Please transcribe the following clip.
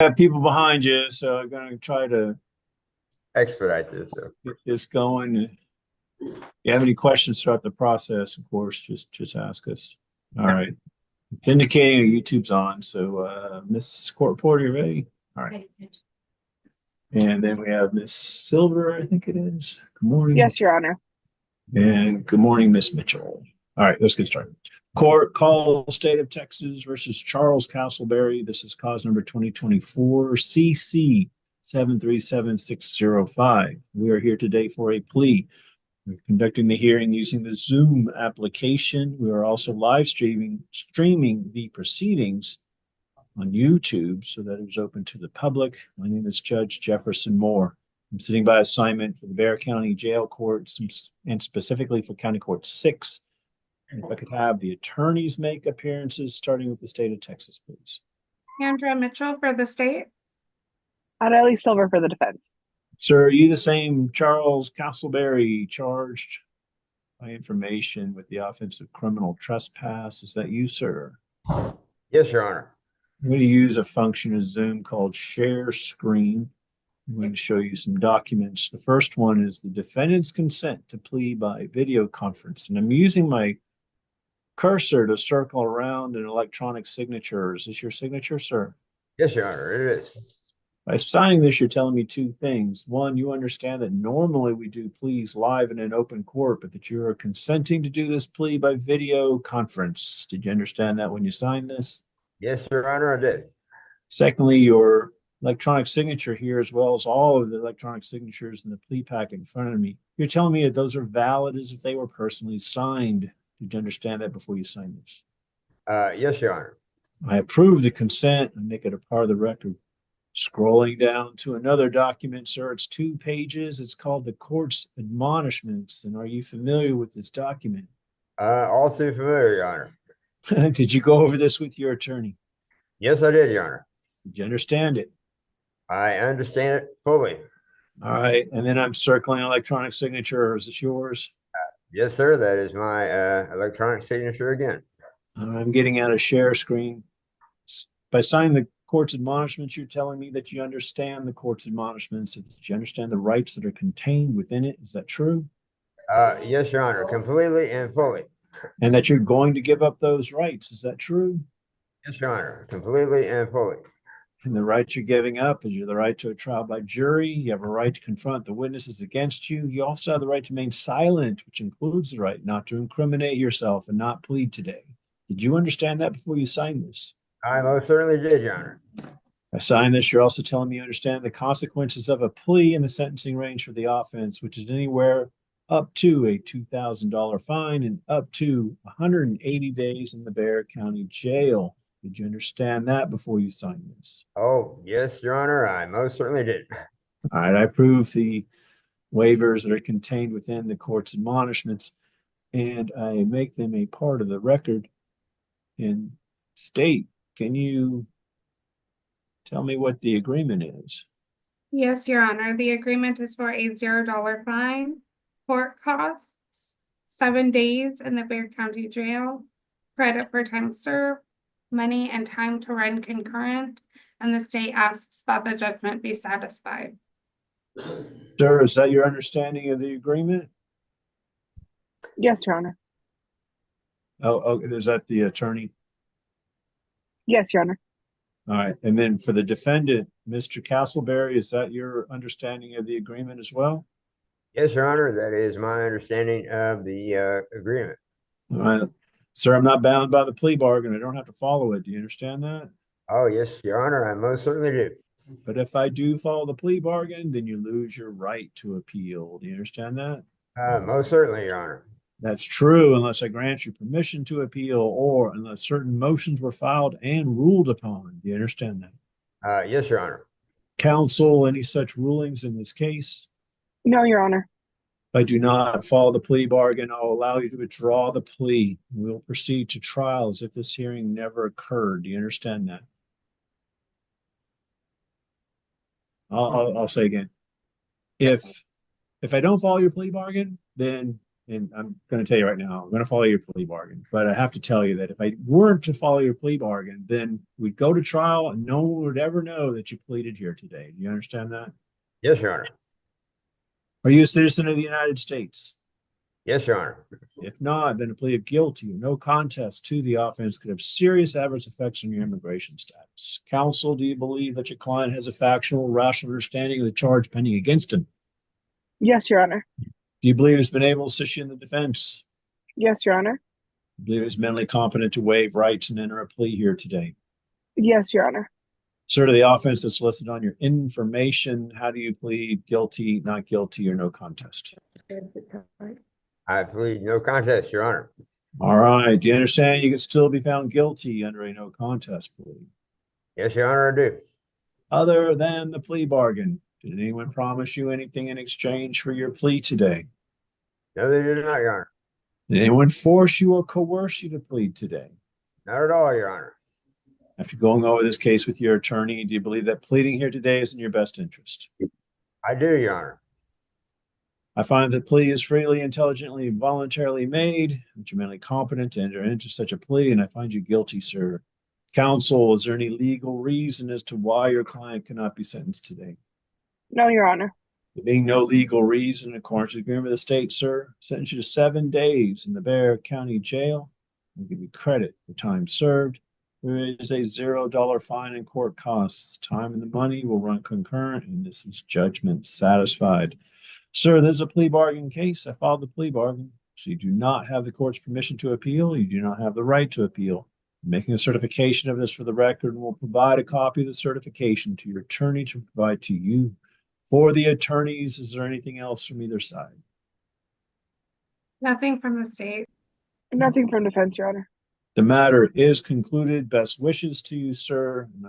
Have people behind you, so I'm going to try to expedite this. get this going. If you have any questions throughout the process, of course, just ask us. All right. Indicating YouTube's on. So Miss Court Porter, you ready? All right. And then we have Miss Silver, I think it is. Good morning. Yes, Your Honor. And good morning, Miss Mitchell. All right, let's get started. Court call State of Texas versus Charles Castleberry. This is cause number 2024 CC 737605. We are here today for a plea. We're conducting the hearing using the Zoom application. We are also live streaming the proceedings on YouTube so that it is open to the public. My name is Judge Jefferson Moore. I'm sitting by assignment for the Bexar County Jail Courts and specifically for County Court 6. And if I could have the attorneys make appearances, starting with the state of Texas, please. Andrea Mitchell for the state. Adele Silver for the defense. Sir, are you the same Charles Castleberry charged by information with the offense of criminal trespass? Is that you, sir? Yes, Your Honor. I'm going to use a function of Zoom called share screen. I'm going to show you some documents. The first one is the defendant's consent to plea by video conference. And I'm using my cursor to circle around an electronic signature. Is this your signature, sir? Yes, Your Honor, it is. By signing this, you're telling me two things. One, you understand that normally we do pleas live in an open court, but that you are consenting to do this plea by video conference. Did you understand that when you signed this? Yes, Your Honor, I did. Secondly, your electronic signature here, as well as all of the electronic signatures in the plea packet in front of me, you're telling me that those are valid as if they were personally signed. Did you understand that before you signed this? Yes, Your Honor. I approve the consent and make it a part of the record. Scrolling down to another document, sir, it's 2 pages. It's called the court's admonishments. And are you familiar with this document? All too familiar, Your Honor. Did you go over this with your attorney? Yes, I did, Your Honor. Did you understand it? I understand it fully. All right. And then I'm circling electronic signature. Is this yours? Yes, sir. That is my electronic signature again. I'm getting out a share screen. By signing the court's admonishments, you're telling me that you understand the court's admonishments, that you understand the rights that are contained within it. Is that true? Yes, Your Honor, completely and fully. And that you're going to give up those rights. Is that true? Yes, Your Honor, completely and fully. And the right you're giving up is the right to a trial by jury. You have a right to confront the witnesses against you. You also have the right to remain silent, which includes the right not to incriminate yourself and not plead today. Did you understand that before you signed this? I most certainly did, Your Honor. By signing this, you're also telling me you understand the consequences of a plea and the sentencing range for the offense, which is anywhere up to a $2,000 fine and up to 180 days in the Bexar County Jail. Did you understand that before you signed this? Oh, yes, Your Honor, I most certainly did. All right, I approve the waivers that are contained within the court's admonishments, and I make them a part of the record. And state, can you tell me what the agreement is? Yes, Your Honor. The agreement is for a $0 fine, court costs, 7 days in the Bexar County Jail, credit for time served, money and time to run concurrent, and the state asks that the judgment be satisfied. Sir, is that your understanding of the agreement? Yes, Your Honor. Oh, is that the attorney? Yes, Your Honor. All right. And then for the defendant, Mr. Castleberry, is that your understanding of the agreement as well? Yes, Your Honor, that is my understanding of the agreement. All right. Sir, I'm not bound by the plea bargain. I don't have to follow it. Do you understand that? Oh, yes, Your Honor, I most certainly do. But if I do follow the plea bargain, then you lose your right to appeal. Do you understand that? Most certainly, Your Honor. That's true unless I grant you permission to appeal or unless certain motions were filed and ruled upon. Do you understand that? Yes, Your Honor. Counsel, any such rulings in this case? No, Your Honor. If I do not follow the plea bargain, I'll allow you to withdraw the plea. We'll proceed to trial as if this hearing never occurred. Do you understand that? I'll say again. If I don't follow your plea bargain, then and I'm going to tell you right now, I'm going to follow your plea bargain. But I have to tell you that if I weren't to follow your plea bargain, then we'd go to trial and no one would ever know that you pleaded here today. Do you understand that? Yes, Your Honor. Are you a citizen of the United States? Yes, Your Honor. If not, then a plea of guilty or no contest to the offense could have serious adverse effects on your immigration status. Counsel, do you believe that your client has a factual, rational understanding of the charge pending against him? Yes, Your Honor. Do you believe he's been able to assist you in the defense? Yes, Your Honor. Do you believe he's mentally competent to waive rights and enter a plea here today? Yes, Your Honor. Sir, to the offense that's listed on your information, how do you plead guilty, not guilty, or no contest? I plead no contest, Your Honor. All right. Do you understand you can still be found guilty under a no contest plea? Yes, Your Honor, I do. Other than the plea bargain, did anyone promise you anything in exchange for your plea today? No, they did not, Your Honor. Did anyone force you or coerce you to plead today? Not at all, Your Honor. After going over this case with your attorney, do you believe that pleading here today is in your best interest? I do, Your Honor. I find that plea is freely, intelligently, and voluntarily made, that you're mentally competent to enter into such a plea, and I find you guilty, sir. Counsel, is there any legal reason as to why your client cannot be sentenced today? No, Your Honor. There being no legal reason, according to the agreement of the state, sir, sentence you to 7 days in the Bexar County Jail. I'll give you credit for time served. There is a $0 fine and court costs. Time and the money will run concurrent, and this is judgment satisfied. Sir, there's a plea bargain case. I filed the plea bargain. So you do not have the court's permission to appeal. You do not have the right to appeal. I'm making a certification of this for the record, and will provide a copy of the certification to your attorney to provide to you. For the attorneys, is there anything else from either side? Nothing from the state. Nothing from defense, Your Honor. The matter is concluded. Best wishes to you, sir. And I'm